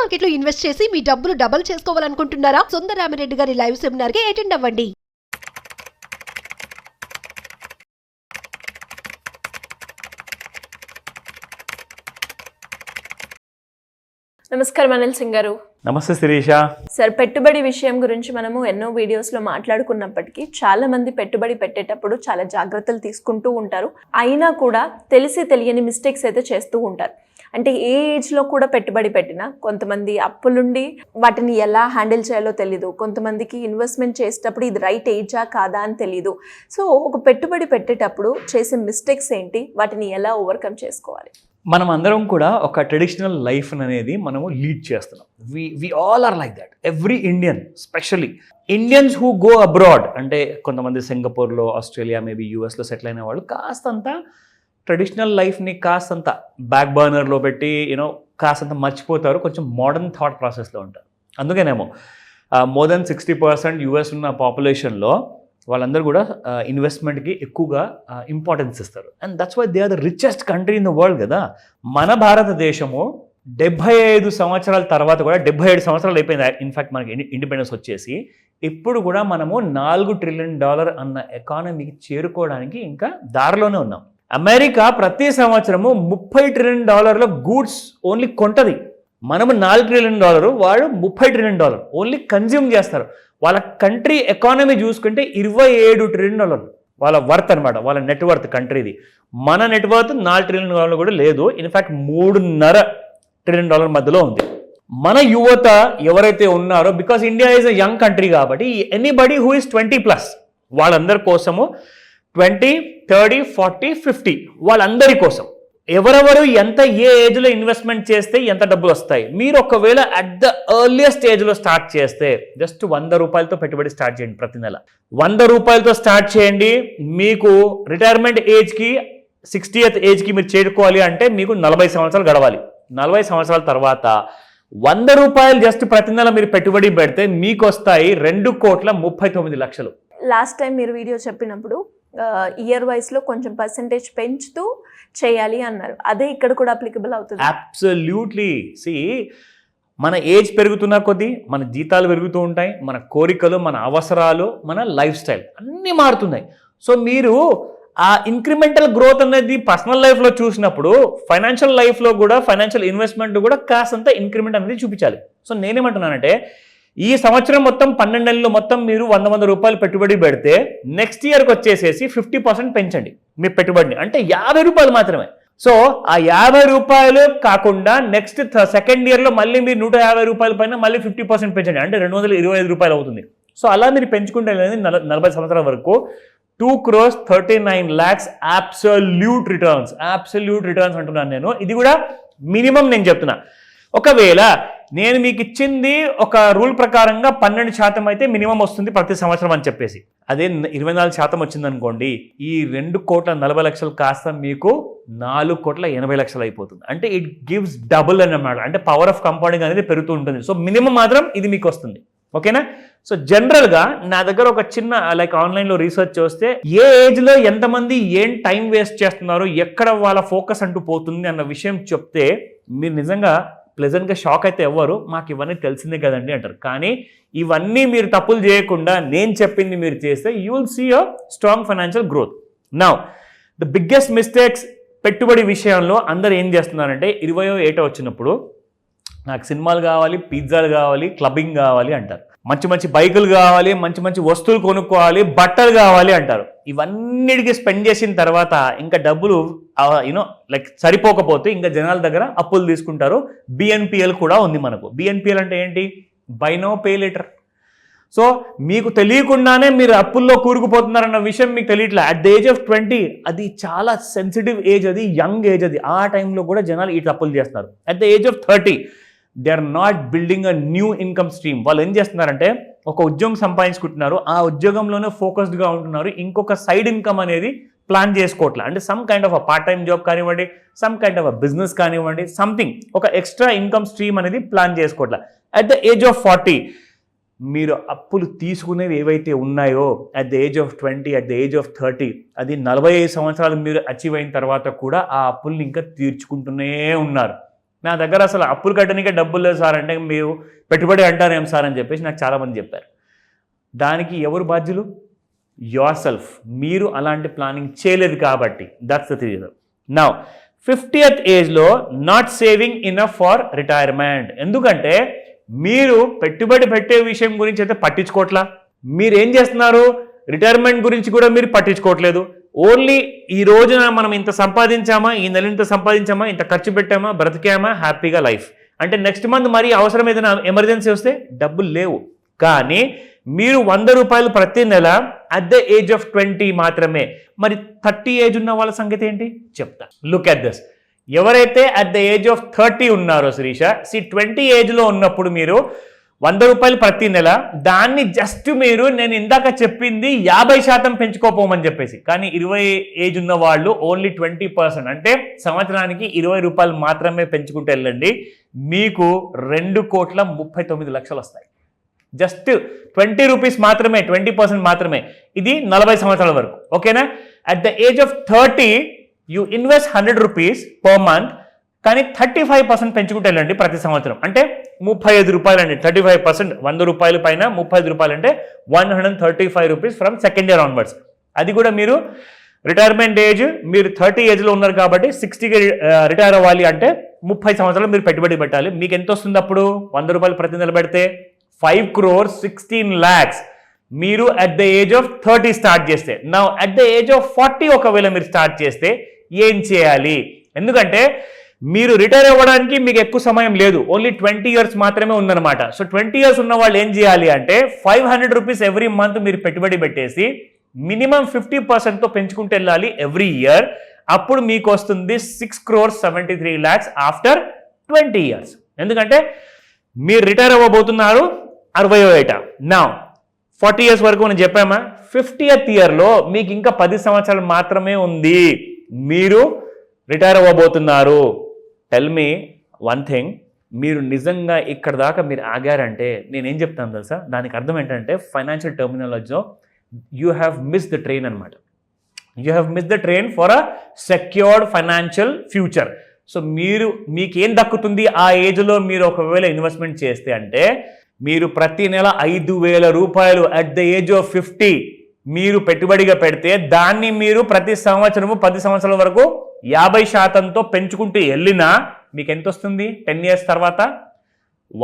Market లో invest చేసి మీ డబ్బులు డబుల్ చేసుకోవాలనుకుంటున్నారా? సుందరరామిరెడ్డి గారి లైవ్ సెమినార్ కి అటెండ్ అవ్వండి. నమస్కారం అనిల్ సింగ్ గారు. నమస్తే శిరీష. సార్, పెట్టుబడి విషయం గురించి మనము ఎన్నో వీడియోస్లో మాట్లాడుకున్నప్పటికీ చాలా మంది పెట్టుబడి పెట్టేటప్పుడు చాలా జాగ్రత్తలు తీసుకుంటూ ఉంటారు. అయినా కూడా తెలిసి తెలియని మిస్టేక్స్ అయితే చేస్తూ ఉంటారు. అంటే ఏ ఏజ్లో కూడా పెట్టుబడి పెట్టినా కొంతమంది అప్పులుండి వాటిని ఎలా హ్యాండిల్ చేయాలో తెలీదు, కొంతమందికి ఇన్వెస్ట్మెంట్ చేసేటప్పుడు ఇది రైట్ ఏజా కాదా అని తెలీదు. సో ఒక పెట్టుబడి పెట్టేటప్పుడు చేసే మిస్టేక్స్ ఏంటి, వాటిని ఎలా ఓవర్కమ్ చేసుకోవాలి? మనం అందరం కూడా ఒక ట్రెడిషనల్ లైఫ్ అనేది మనము లీడ్ చేస్తున్నాం. We all are like that. Every Indian, specially Indians who go abroad, అంటే కొంతమంది సింగపూర్లో, ఆస్ట్రేలియా, మేబీ యూఎస్లో సెటిల్ అయిన వాళ్ళు కాస్తంత ట్రెడిషనల్ లైఫ్ని కాస్తంత బ్యాక్ బర్నర్లో పెట్టి కాస్తంత మర్చిపోతారు, కొంచెం మోడర్న్ థాట్ ప్రాసెస్లో ఉంటారు. అందుకేనేమో మోర్ దెన్ 60% యూఎస్ ఉన్న పాపులేషన్లో వాళ్ళందరూ కూడా ఇన్వెస్ట్మెంట్కి ఎక్కువగా ఇంపార్టెన్స్ ఇస్తారు. And that's why they are the richest country in the world కదా. మన భారతదేశము 75 సంవత్సరాల తర్వాత కూడా, 77 సంవత్సరాలు అయిపోయింది ఇన్ఫ్యాక్ట్ మనకి ఇండిపెండెన్స్ వచ్చేసి, ఇప్పుడు కూడా మనము $4 ట్రిలియన్ అన్న ఎకానమీకి చేరుకోవడానికి ఇంకా దారిలోనే ఉన్నాం. అమెరికా ప్రతి సంవత్సరము $30 ట్రిలియన్ గూడ్స్ ఓన్లీ కొంటది. మనము $4 ట్రిలియన్, వాళ్ళు $30 ట్రిలియన్ ఓన్లీ కన్జ్యూమ్ చేస్తారు. వాళ్ళ కంట్రీ ఎకానమీ చూసుకుంటే $27 ట్రిలియన్ వాళ్ళ వర్త్ అనమాట, వాళ్ళ నెట్వర్త్ కంట్రీది. మన నెట్వర్త్ $4 ట్రిలియన్ కూడా లేదు. ఇన్ఫ్యాక్ట్ $3.5 ట్రిలియన్ మధ్యలో ఉంది. మన యువత ఎవరైతే ఉన్నారో, because India is a young country కాబట్టి, ఎనీబడి హూ ఇస్ 20+ వాళ్ళందరి కోసము 20, 30, 40, 50 వాళ్ళందరి కోసం ఎవరెవరు ఎంత ఏ ఏజ్లో ఇన్వెస్ట్మెంట్ చేస్తే ఎంత డబ్బులు వస్తాయి. మీరు ఒకవేళ అట్ ద ఎర్లియస్ట్ ఏజ్లో స్టార్ట్ చేస్తే జస్ట్ $100 పెట్టుబడి స్టార్ట్ చేయండి. ప్రతి నెల $100 స్టార్ట్ చేయండి. మీకు రిటైర్మెంట్ ఏజ్కి 60th ఏజ్కి మీరు చేరుకోవాలి అంటే మీకు 40 సంవత్సరాలు గడవాలి. 40 సంవత్సరాల తర్వాత $100 జస్ట్ ప్రతి నెల మీరు పెట్టుబడి పెడితే మీకు వస్తాయి 2,39,00,000. లాస్ట్ టైం మీరు వీడియో చెప్పినప్పుడు ఇయర్ వైస్లో కొంచెం పర్సెంటేజ్ పెంచుతూ చేయాలి అన్నారు. అదే ఇక్కడ కూడా అప్లికబుల్ అవుతుంది? అబ్సల్యూట్లీ. సి, మన ఏజ్ పెరుగుతున్న కొద్దీ మన జీతాలు పెరుగుతూ ఉంటాయి, మన కోరికలు, మన అవసరాలు, మన లైఫ్ స్టైల్ అన్నీ మారుతున్నాయి. సో మీరు ఆ ఇంక్రిమెంటల్ గ్రోత్ అనేది పర్సనల్ లైఫ్లో చూసినప్పుడు ఫైనాన్షియల్ లైఫ్లో కూడా, ఫైనాన్షియల్ ఇన్వెస్ట్మెంట్ కూడా కాస్తంత ఇంక్రిమెంట్ అనేది చూపించాలి. సో నేనేమంటున్నానంటే, ఈ సంవత్సరం మొత్తం 12 నెలలు మొత్తం మీరు $100 పెట్టుబడి పెడితే నెక్స్ట్ ఇయర్కి వచ్చేసేసి 50% పెంచండి మీ పెట్టుబడిని, అంటే $50 మాత్రమే. సో ఆ $50 కాకుండా నెక్స్ట్ సెకండ్ ఇయర్లో మళ్ళీ మీరు $150 పైన మళ్ళీ 50% పెంచండి, అంటే $225 అవుతుంది. సో అలా మీరు పెంచుకుంటే 40 సంవత్సరాల వరకు 2,39,00,000 అబ్సల్యూట్ రిటర్న్స్ అంటున్నాను నేను. ఇది కూడా మినిమం నేను చెప్తున్నా. ఒకవేళ నేను మీకు ఇచ్చింది ఒక రూల్ ప్రకారంగా 12% అయితే మినిమం వస్తుంది ప్రతి సంవత్సరం అని చెప్పేసి, అదే 24% వచ్చింది అనుకోండి, ఈ 2,40,00,000 కాస్త మీకు 4,80,00,000 అయిపోతుంది. అంటే ఇట్ గివ్స్ డబుల్ అన్నమాట. అంటే పవర్ ఆఫ్ కంపౌండింగ్ అనేది పెరుగుతూ ఉంటుంది. సో మినిమం మాత్రం ఇది మీకు వస్తుంది. ఓకేనా? సో జనరల్గా నా దగ్గర ఒక చిన్న ఆన్లైన్లో రీసెర్చ్ చేస్తే ఏ ఏజ్లో ఎంతమంది ఏం టైం వేస్ట్ చేస్తున్నారు, ఎక్కడ వాళ్ళ ఫోకస్ అంటూ పోతుంది అన్న విషయం చెప్తే మీరు నిజంగా ప్లెజెంట్గా షాక్ అయితే ఎవ్వరు, మాకు ఇవన్నీ తెలిసిందే కదండి అంటారు. కానీ ఇవన్నీ మీరు తప్పులు చేయకుండా నేను చెప్పింది మీరు చేస్తే you will see a strong financial growth. Now the biggest mistakes పెట్టుబడి విషయంలో అందరు ఏం చేస్తున్నారంటే, 20వ ఏట వచ్చినప్పుడు నాకు సినిమాలు కావాలి, పిజ్జాలు కావాలి, క్లబ్బింగ్ కావాలి అంటారు, మంచి మంచి బైకులు కావాలి, మంచి మంచి వస్తువులు కొనుక్కోవాలి, బట్టలు కావాలి అంటారు. ఇవన్నిటికీ స్పెండ్ చేసిన తర్వాత ఇంకా డబ్బులు సరిపోకపోతే ఇంకా జనాల దగ్గర అప్పులు తీసుకుంటారు. BNPL కూడా ఉంది మనకు. BNPL అంటే ఏంటి? Buy now pay later. So మీకు తెలియకుండానే మీరు అప్పుల్లో కూరుకుపోతున్నారన్న విషయం మీకు తెలియట్లే. అట్ ద ఏజ్ ఆఫ్ 20 అది చాలా సెన్సిటివ్ ఏజ్, అది యంగ్ ఏజ్, అది ఆ టైంలో కూడా జనాలు ఈ అప్పులు చేస్తున్నారు. At the age of 30 they are not building a new income stream. వాళ్ళు ఏం చేస్తున్నారంటే ఒక ఉద్యోగం సంపాదించుకుంటున్నారు, ఆ ఉద్యోగంలోనే ఫోకస్డ్గా ఉంటున్నారు, ఇంకొక సైడ్ ఇన్కమ్ అనేది ప్లాన్ చేసుకోవట్లే. అంటే some kind of a part time job కానివ్వండి, some kind of a business కానివ్వండి, సంథింగ్ ఒక ఎక్స్ట్రా ఇన్కమ్ స్ట్రీమ్ అనేది ప్లాన్ చేసుకోవట్లే. అట్ ద ఏజ్ ఆఫ్ 40 మీరు అప్పులు తీసుకునేవి ఏవైతే ఉన్నాయో at the age of 20, at the age of 30, అది 45 సంవత్సరాలు మీరు అచీవ్ అయిన తర్వాత కూడా ఆ అప్పుల్ని ఇంకా తీర్చుకుంటూనే ఉన్నారు. నా దగ్గర అసలు అప్పులు కట్టడానికే డబ్బులు లేదు సార్ అంటే మీరు పెట్టుబడి అంటారేం సార్ అని చెప్పేసి నాకు చాలామంది చెప్పారు. దానికి ఎవరు బాధ్యులు? Your self. మీరు అలాంటి ప్లానింగ్ చేయలేదు కాబట్టి. That's the reason. Now 50th ఏజ్లో not saving enough for retirement. ఎందుకంటే మీరు పెట్టుబడి పెట్టే విషయం గురించి అయితే పట్టించుకోవట్లా. మీరు ఏం చేస్తున్నారు? రిటైర్మెంట్ గురించి కూడా మీరు పట్టించుకోవట్లేదు. ఓన్లీ ఈ రోజున మనం ఇంత సంపాదించామా, ఈ నెల ఇంత సంపాదించామా, ఇంత ఖర్చు పెట్టామా, బ్రతికామా, హ్యాపీగా లైఫ్. అంటే నెక్స్ట్ మంత్ మరి అవసరం ఏదైనా ఎమర్జెన్సీ వస్తే డబ్బులు లేవు. కానీ మీరు 100 రూపాయలు ప్రతి నెల అట్ ద ఏజ్ ఆఫ్ 20 మాత్రమే. మరి 30 ఏజ్ ఉన్న వాళ్ళ సంగతి ఏంటి చెప్తా. Look at this. ఎవరైతే అట్ ద ఏజ్ ఆఫ్ 30 ఉన్నారో శిరీష, 20 ఏజ్లో ఉన్నప్పుడు మీరు 100 రూపాయలు ప్రతి నెల, దాన్ని జస్ట్ మీరు నేను ఇందాక చెప్పింది 50% పెంచుకోపోమని చెప్పేసి. కానీ 20 ఏజ్ ఉన్న వాళ్ళు ఓన్లీ 20%, అంటే సంవత్సరానికి 20 రూపాయలు మాత్రమే పెంచుకుంటూ వెళ్ళండి. మీకు 2,39,00,000 వస్తాయి. జస్ట్ 20 రూపీస్ మాత్రమే, 20% మాత్రమే. ఇది 40 సంవత్సరాల వరకు. ఓకేనా? At the age of 30 you invest 100 rupees per month, కానీ 35% పెంచుకుంటూ వెళ్ళండి ప్రతి సంవత్సరం. అంటే 35 రూపాయలు అండి. 35%, 100 రూపాయల పైన 35 రూపాయలు అంటే 135 rupees from second year onwards. అది కూడా మీరు రిటైర్మెంట్ ఏజ్ మీరు 30 ఏజ్లో ఉన్నారు కాబట్టి 60కి రిటైర్ అవ్వాలి అంటే 30 సంవత్సరాలు మీరు పెట్టుబడి పెట్టాలి. మీకు ఎంత వస్తుంది అప్పుడు? 100 రూపాయలు ప్రతి నెల పెడితే 5,16,00,000 మీరు at the age of 30 start చేస్తే. నా అట్ ద ఏజ్ ఆఫ్ 40 ఒకవేళ మీరు స్టార్ట్ చేస్తే ఏం చేయాలి? ఎందుకంటే మీరు రిటైర్ అవ్వడానికి మీకు ఎక్కువ సమయం లేదు, ఓన్లీ 20 ఇయర్స్ మాత్రమే ఉందన్నమాట. సో 20 ఇయర్స్ ఉన్న వాళ్ళు ఏం చేయాలి అంటే 500 రూపీస్ ఎవ్రీ మంత్ మీరు పెట్టుబడి పెట్టేసి మినిమం 50%తో పెంచుకుంటూ వెళ్ళాలి ఎవ్రీ ఇయర్. అప్పుడు మీకు వస్తుంది 6,73,00,000 ఆఫ్టర్ 20 ఇయర్స్. ఎందుకంటే మీరు రిటైర్ అవ్వబోతున్నారు 60వ ఏట. నా 40 ఇయర్స్ వరకు మనం చెప్పామా? 50th ఇయర్లో మీకు ఇంకా 10 సంవత్సరాలు మాత్రమే ఉంది. మీరు రిటైర్ అవ్వబోతున్నారు. టెల్ మీ వన్ థింగ్, మీరు నిజంగా ఇక్కడ దాకా మీరు ఆగారంటే నేనేం చెప్తాను తెలుసా? దానికి అర్థం ఏంటంటే ఫైనాన్షియల్ టర్మినాలజీలో you have miss the train అనమాట. You have miss the train for a secured financial future. So మీకేం దక్కుతుంది ఆ ఏజ్లో మీరు ఒకవేళ ఇన్వెస్ట్మెంట్ చేస్తే అంటే మీరు ప్రతి నెల 5,000 రూపాయలు అట్ ద ఏజ్ ఆఫ్ 50 మీరు పెట్టుబడిగా పెడితే దాన్ని మీరు ప్రతి సంవత్సరము 10 సంవత్సరాల వరకు 50%తో పెంచుకుంటూ వెళ్ళినా మీకు ఎంత వస్తుంది 10 ఇయర్స్ తర్వాత?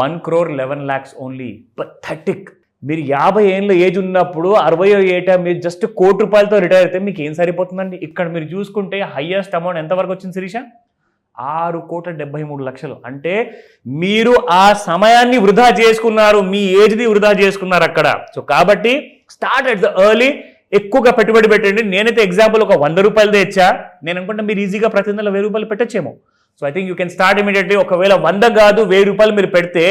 1,11,00,000 ఓన్లీ. పథెటిక్. మీరు 50 ఏళ్ళ ఏజ్ ఉన్నప్పుడు 60వ ఏట మీరు జస్ట్ 1 కోటి రూపాయలతో రిటైర్ అయితే మీకు ఏం సరిపోతుందండి? ఇక్కడ మీరు చూసుకుంటే హైయెస్ట్ అమౌంట్ ఎంతవరకు వచ్చింది శిరీష? 6,73,00,000. అంటే మీరు ఆ సమయాన్ని వృధా చేసుకున్నారు, మీ ఏజ్ని వృధా చేసుకున్నారు అక్కడ. సో కాబట్టి స్టార్ట్ అట్ ద ఎర్లీ, ఎక్కువగా పెట్టుబడి పెట్టండి. నేనైతే ఎగ్జాంపుల్ ఒక 100 రూపాయలదే ఇచ్చా. నేను అనుకుంటే మీరు ఈజీగా ప్రతి నెల 1000 రూపాయలు పెట్టచ్చేమో. So I think you can start immediately. ఒకవేళ 100 కాదు 1000 రూపాయలు మీరు పెడితే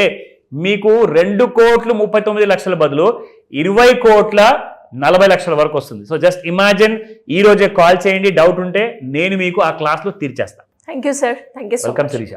మీకు 2,39,00,000 బదులు 20,40,00,000 వరకు వస్తుంది. So just imagine. ఈ రోజే కాల్ చేయండి, డౌట్ ఉంటే నేను మీకు ఆ క్లాస్లో తీర్చేస్తాను. Thank you sir. Thank you so much. Welcome Sirisha.